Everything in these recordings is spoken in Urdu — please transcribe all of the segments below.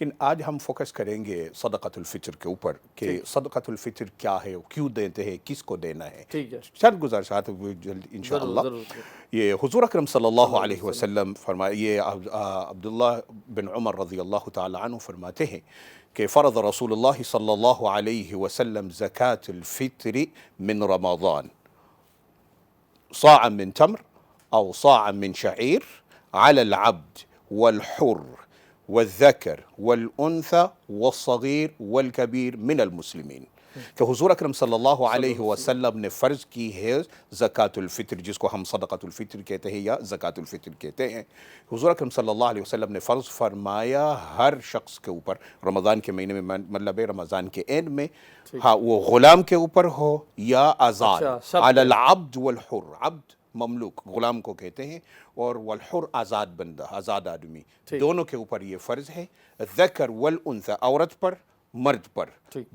لیکن آج ہم فوکس کریں گے صدقۃ الفطر کے اوپر کہ صدقۃ الفطر کیا ہے، کیوں دیتے ہیں، کس کو دینا ہے. ٹھیک ہے، چند گزارشات جلد انشاءاللہ. یہ حضور اکرم صلی اللہ علیہ وسلم فرمائے، یہ عبداللہ بن عمر رضی اللہ تعالی عنہ فرماتے ہیں کہ فرض رسول اللہ صلی اللہ علیہ وسلم زکاة الفطر من رمضان صاعا من تمر او صاعا من شعیر على العبد والحر والذکر والانثى والصغیر والکبیر من المسلمین، کہ حضور اکرم صلی اللہ علیہ وسلم نے فرض کی ہے زکاة الفطر، جس کو ہم صدقۃ الفطر کہتے ہیں یا زکاة الفطر کہتے ہیں. حضور اکرم صلی اللہ علیہ وسلم نے فرض فرمایا ہر شخص کے اوپر رمضان کے مہینے میں، مطلب رمضان کے اینڈ میں، ہاں وہ غلام کے اوپر ہو یا آزاد. علی العبد والحر، عبد مملوک غلام کو کہتے ہیں، اور والحر آزاد بندہ، آزاد آدمی، دونوں کے اوپر یہ فرض ہے. ذکر والانثى، عورت پر، مرد پر،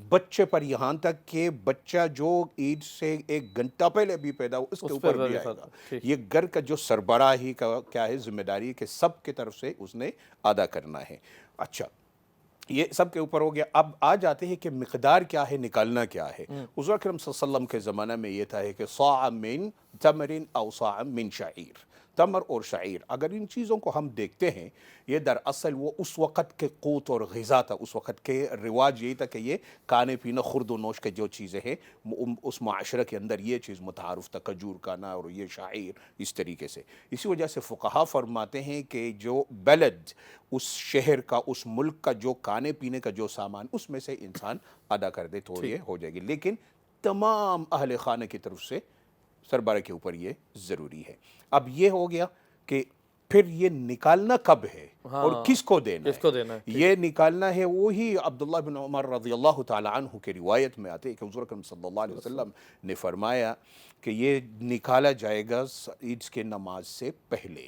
بچے پر، یہاں تک کہ بچہ جو عید سے 1 گھنٹہ پہلے بھی پیدا ہو اس کے اوپر بھی آئے گا. یہ گھر کا جو سربراہی کا کیا ہے ذمہ داری کہ سب کی طرف سے اس نے ادا کرنا ہے. اچھا، یہ سب کے اوپر ہو گیا. اب آ جاتے ہیں کہ مقدار کیا ہے، نکالنا کیا ہے. حضور اکرم صلی اللہ علیہ وسلم کے زمانہ میں یہ تھا کہ صاع من تمر او صاع من شعیر، تمر اور شعیر. اگر ان چیزوں کو ہم دیکھتے ہیں، یہ دراصل وہ اس وقت کے قوت اور غذا تھا، اس وقت کے رواج یہی تھا کہ یہ کھانے پینا، خورد و نوش کے جو چیزیں ہیں اس معاشرہ کے اندر یہ چیز متعارف تھا، کھجور کھانا اور یہ شعیر اس طریقے سے. اسی وجہ سے فقہا فرماتے ہیں کہ جو بلد، اس شہر کا، اس ملک کا جو کھانے پینے کا جو سامان، اس میں سے انسان ادا کر دے تو یہ ہو جائے گی. لیکن تمام اہل خانہ کی طرف سے سربراہ کے اوپر یہ ضروری ہے. اب یہ ہو گیا کہ پھر یہ نکالنا کب ہے اور کس کو دینا ہے. یہ نکالنا ہے وہی عبداللہ بن عمر رضی اللہ تعالی عنہ کے روایت میں آتے ہیں کہ حضور اکرم صلی اللہ علیہ وسلم نے فرمایا کہ یہ نکالا جائے گا عید کے نماز سے پہلے،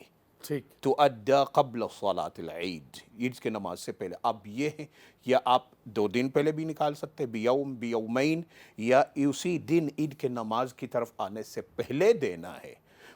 تو ادا قبل صلاۃ العید، عید کے نماز سے پہلے. اب یہ ہے، یا آپ 2 دن پہلے بھی نکال سکتے، بیومین، یا اسی دن عید کے نماز کی طرف آنے سے پہلے دینا ہے.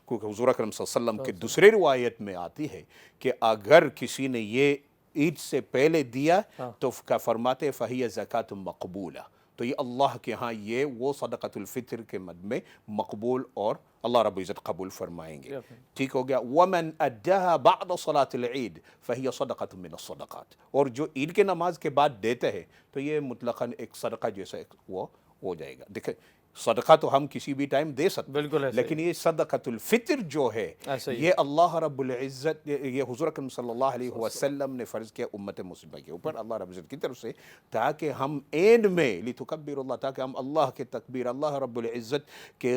کیونکہ حضور اکرم صلی اللہ علیہ وسلم کے دوسرے روایت میں آتی ہے کہ اگر کسی نے یہ عید سے پہلے دیا تو فرماتے فہی زکاۃ مقبولہ، تو یہ اللہ کے ہاں یہ وہ صدقۃ الفطر کے مد میں مقبول اور اللہ رب العزت قبول فرمائیں گے. ٹھیک ہو گیا. ومن اداها بعد صلاۃ العید فہی صدقۃ من الصدقات، اور جو عید کے نماز کے بعد دیتے ہیں تو یہ مطلقاً ایک صدقہ جیسا وہ ہو جائے گا. دیکھیں، صدقہ تو ہم کسی بھی ٹائم دے سکتے ہیں، لیکن یہ صدقۃ الفطر جو ہے یہ اللہ رب العزت، یہ حضور اکرم صلی اللہ علیہ وسلم نے فرض کیا امت مسلمہ کے اوپر اللہ رب العزت کی طرف سے، تاکہ ہم اینڈ میں لتکبر اللہ، تاکہ ہم اللہ کے تکبیر، اللہ رب العزت کے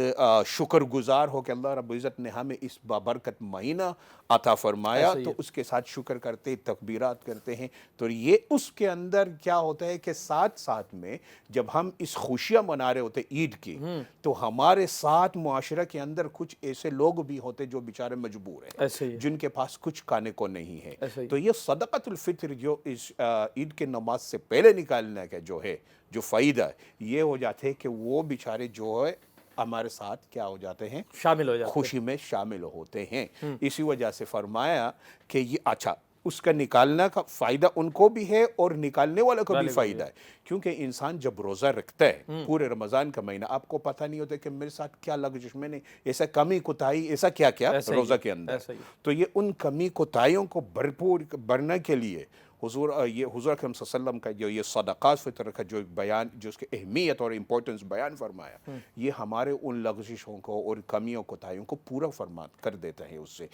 شکر گزار ہو کہ اللہ رب العزت نے ہمیں اس بابرکت مہینہ عطا فرمایا، تو اس کے ساتھ شکر کرتے، تکبیرات کرتے ہیں. تو یہ اس کے اندر کیا ہوتا ہے کہ ساتھ ساتھ میں جب ہم اس خوشیاں منا رہے ہوتے عید کی، تو ہمارے ساتھ معاشرہ کے اندر کچھ ایسے لوگ بھی ہوتے جو بیچارے مجبور ہیں، جن کے پاس کچھ کھانے کو نہیں ہے. تو یہ صدقۃ الفطر جو اس عید کے نماز سے پہلے نکالنے کا جو ہے، جو فائدہ ہے، یہ ہو جاتے ہیں کہ وہ بیچارے جو ہے ہمارے ساتھ کیا ہو جاتے ہیں، شامل ہو جاتے ہیں، خوشی میں شامل ہوتے ہیں. اسی وجہ سے فرمایا کہ یہ اچھا، اس کا نکالنا کا فائدہ ان کو بھی ہے اور نکالنے والے کو بھی فائدہ ہے. کیونکہ انسان جب روزہ رکھتا ہے پورے رمضان کا مہینہ، آپ کو پتہ نہیں ہوتا کہ میرے ساتھ کیا لغزش، میں نے ایسا کمی کوتاہی، ایسا کیا کیا روزہ کے اندر. تو یہ ان کمی کوتاہیوں کو بھرپور بھرنے کے لیے حضور اکرم صلی اللہ علیہ وسلم کا جو یہ صدقات فطر کا جو بیان، جو اس کی اہمیت اور امپورٹنس بیان فرمایا، یہ ہمارے ان لغزشوں کو اور کمیوں کوتاہیوں کو پورا فرما کر دیتا ہے اس سے.